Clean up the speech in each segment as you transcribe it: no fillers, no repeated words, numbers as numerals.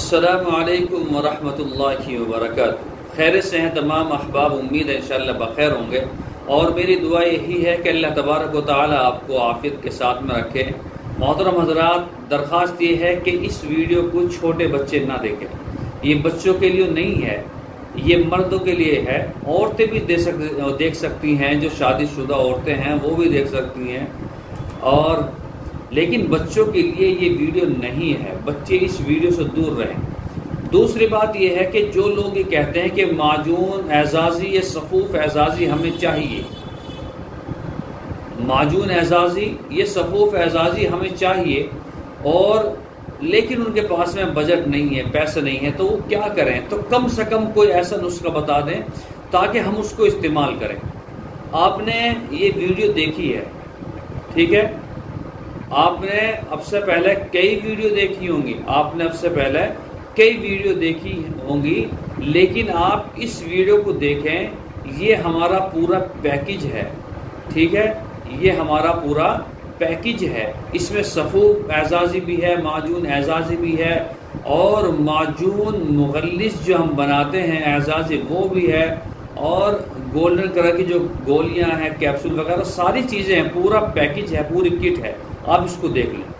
अस्सलामुअलैकुम वरहमतुल्लाहि वबरकातुहू। खैर से हैं तमाम अहबाब, उम्मीद है इंशाअल्लाह बखैर होंगे। और मेरी दुआ यही है कि अल्लाह तबारक व तआला आपको आफियत के साथ में रखे। मोहतरम हज़रात, दरख्वास्त ये है कि इस वीडियो को छोटे बच्चे ना देखें। ये बच्चों के लिए नहीं है, ये मर्दों के लिए है। औरतें भी देख सकती हैं, जो शादीशुदा औरतें हैं वो भी देख सकती हैं। और लेकिन बच्चों के लिए ये वीडियो नहीं है, बच्चे इस वीडियो से दूर रहें। दूसरी बात यह है कि जो लोग ये कहते हैं कि माजून एजाजी या सफ़ूफ एजाजी हमें चाहिए, माजून एजाजी ये सफ़ूफ एजाजी हमें चाहिए, और लेकिन उनके पास में बजट नहीं है, पैसे नहीं है, तो वो क्या करें? तो कम से कम कोई ऐसा नुस्खा बता दें ताकि हम उसको इस्तेमाल करें। आपने ये वीडियो देखी है, ठीक है, आपने अब से पहले कई वीडियो देखी होंगी, लेकिन आप इस वीडियो को देखें। ये हमारा पूरा पैकेज है, ठीक है, ये हमारा पूरा पैकेज है। इसमें सफ़ूफ एजाजी भी है, माजून एजाजी भी है, और माजून मुगल्लिस जो हम बनाते हैं एजाजी वो भी है, और गोल्डन कलर की जो गोलियां हैं, कैप्सूल वगैरह सारी चीज़ें हैं। पूरा पैकेज है, पूरी किट है। आप इसको देख लें।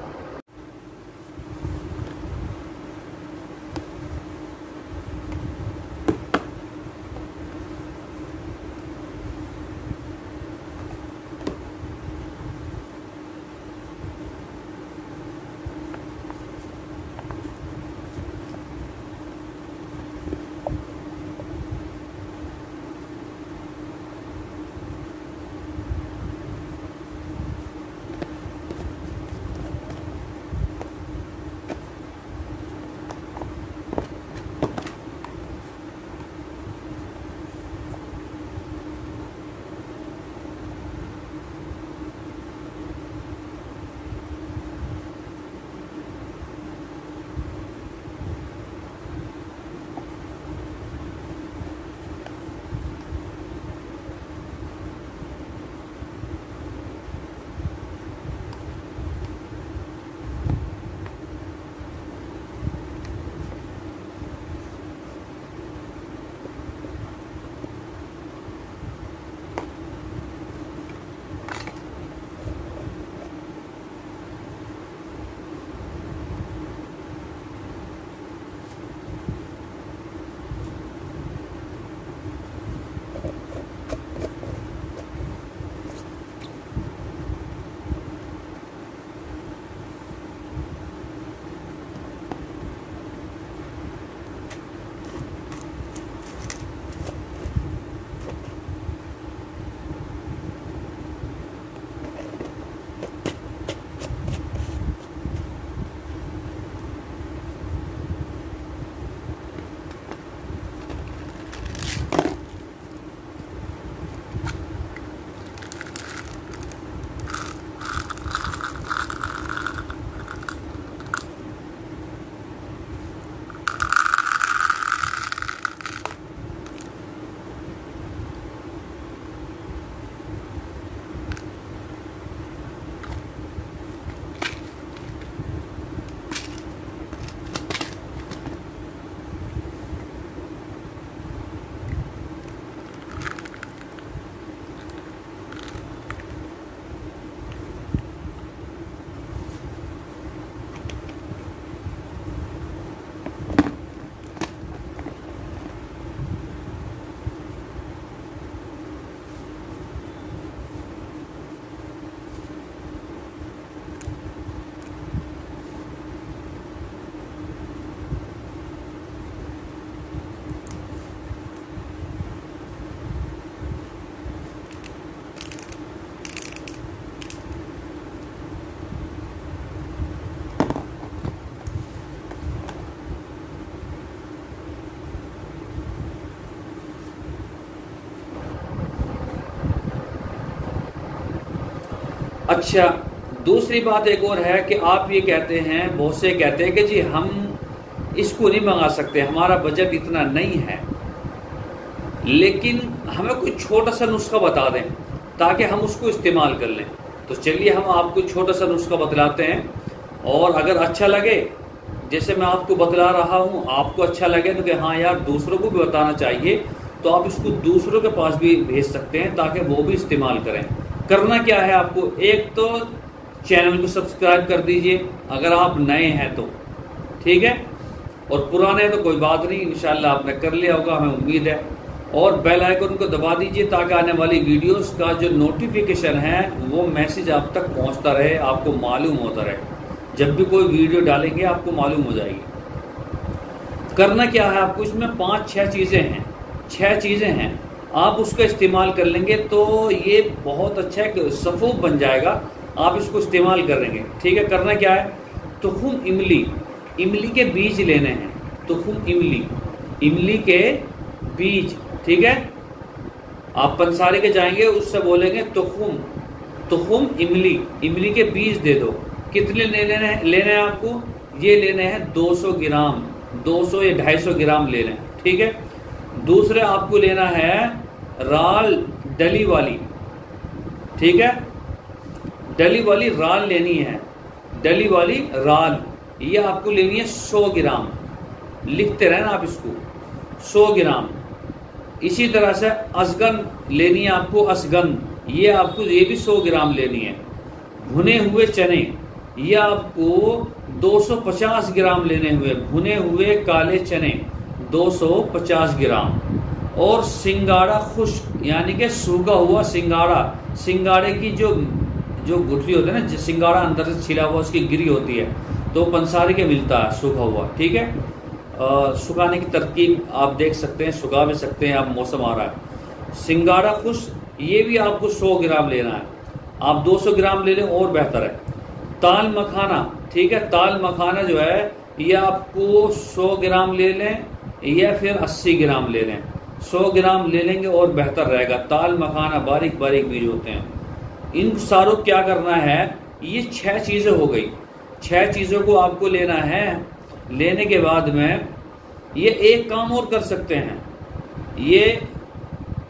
अच्छा, दूसरी बात एक और है कि आप ये कहते हैं, बहुत से कहते हैं कि जी हम इसको नहीं मंगा सकते, हमारा बजट इतना नहीं है, लेकिन हमें कोई छोटा सा नुस्खा बता दें ताकि हम उसको इस्तेमाल कर लें। तो चलिए हम आपको छोटा सा नुस्खा बतलाते हैं, और अगर अच्छा लगे जैसे मैं आपको बतला रहा हूँ, आपको अच्छा लगे तो कि हाँ यार दूसरों को भी बताना चाहिए, तो आप इसको दूसरों के पास भी भेज सकते हैं ताकि वो भी इस्तेमाल करें। करना क्या है आपको, एक तो चैनल को सब्सक्राइब कर दीजिए अगर आप नए हैं तो, ठीक है, और पुराने तो कोई बात नहीं, इंशाल्लाह आपने कर लिया होगा, हमें उम्मीद है। और बेल आइकन को दबा दीजिए ताकि आने वाली वीडियोस का जो नोटिफिकेशन है वो मैसेज आप तक पहुंचता रहे, आपको मालूम होता रहे। जब भी कोई वीडियो डालेंगे आपको मालूम हो जाएगी। करना क्या है आपको, इसमें 5-6 चीज़ें हैं, 6 चीज़ें हैं, आप उसका इस्तेमाल कर लेंगे तो ये बहुत अच्छा है, सफूफ बन जाएगा, आप इसको इस्तेमाल करेंगे, ठीक है। करना क्या है, तुखुम इमली, इमली के बीज लेने हैं, तुखुम इमली, इमली के बीज, ठीक है। आप पंसारी के जाएंगे, उससे बोलेंगे तुखुम, तुखुम इमली, इमली के बीज दे दो। कितने लेने हैं आपको, ये लेने हैं 200 ग्राम, 200 या 250 ग्राम लेने हैं, ठीक है। दूसरे आपको लेना है राल डली वाली, ठीक है, डली वाली राल लेनी है, डली वाली राल, ये आपको लेनी है 100 ग्राम, लिखते रहना आप इसको, 100 ग्राम। इसी तरह से असगन लेनी है आपको, असगन, ये आपको ये भी 100 ग्राम लेनी है। भुने हुए चने, ये आपको 250 ग्राम लेने हुए, भुने हुए काले चने 250 ग्राम। और सिंगाड़ा खुश्क, यानी कि सूखा हुआ सिंगाड़ा, सिंगाड़े की जो गुठली होती है ना, सिंगाड़ा अंदर से छिला हुआ उसकी गिरी होती है, तो पंसारी के मिलता है सूखा हुआ, ठीक है। सुखाने की तरकीब आप देख सकते हैं, सुखा भी सकते हैं आप, मौसम आ रहा है। सिंगाड़ा खुश्क, ये भी आपको 100 ग्राम लेना है, आप 200 ग्राम ले लें और बेहतर है। ताल मखाना, ठीक है, ताल मखाना जो है ये आपको 100 ग्राम ले लें या फिर 80 ग्राम ले लें, 100 ग्राम ले लेंगे और बेहतर रहेगा। ताल मखाना बारीक बारीक बीज होते हैं। इन सारों क्या करना है, ये 6 चीजें हो गई, 6 चीजों को आपको लेना है। लेने के बाद में ये एक काम और कर सकते हैं, ये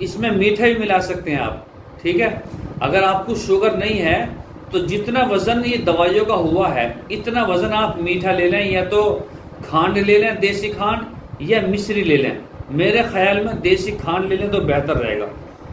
इसमें मीठा भी मिला सकते हैं आप, ठीक है। अगर आपको शुगर नहीं है तो जितना वजन ये दवाइयों का हुआ है इतना वजन आप मीठा ले लें, या तो खांड ले लें, देसी खांड, या मिश्री ले लें। मेरे ख्याल में देसी खांड ले लें तो बेहतर रहेगा।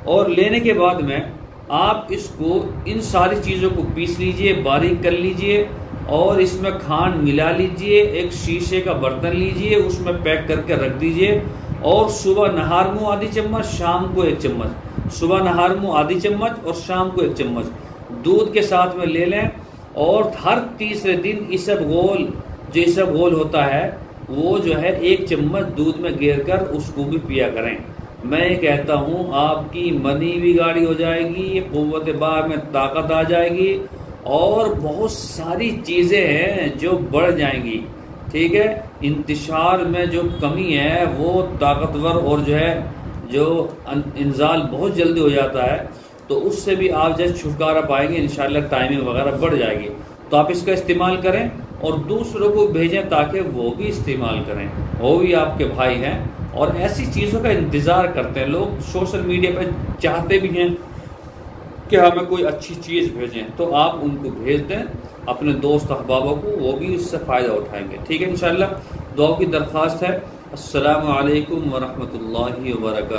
और लेने के बाद में आप इसको, इन सारी चीज़ों को पीस लीजिए, बारीक कर लीजिए और इसमें खांड मिला लीजिए। एक शीशे का बर्तन लीजिए, उसमें पैक करके रख दीजिए। और सुबह नहार मुँह आधी चम्मच, शाम को 1 चम्मच, सुबह नहार मुँह आधी चम्मच और शाम को 1 चम्मच दूध के साथ में ले लें। और हर तीसरे दिन इसबगोल, जो इसबगोल होता है वो जो है 1 चम्मच दूध में गेर कर उसको भी पिया करें। मैं कहता हूँ आपकी मनी भी गाढ़ी हो जाएगी, कुव्वत बाह में ताकत आ जाएगी और बहुत सारी चीज़ें हैं जो बढ़ जाएंगी, ठीक है। इंतशार में जो कमी है वो ताकतवर, और जो है जो इंजाल बहुत जल्दी हो जाता है, तो उससे भी आप जैसे छुटकारा पाएंगे इंशाल्लाह, टाइमिंग वगैरह बढ़ जाएगी। तो आप इसका इस्तेमाल करें और दूसरों को भेजें ताकि वो भी इस्तेमाल करें, वो भी आपके भाई हैं और ऐसी चीज़ों का इंतज़ार करते हैं। लोग सोशल मीडिया पर चाहते भी हैं कि हमें कोई अच्छी चीज़ भेजें, तो आप उनको भेज दें अपने दोस्त अहबाबों को, वो भी उससे फ़ायदा उठाएंगे, ठीक है। इंशाल्लाह दुआ की दरख्वास्त है। अस्सलामु अलैकुम व रहमतुल्लाहि व बरकातहू।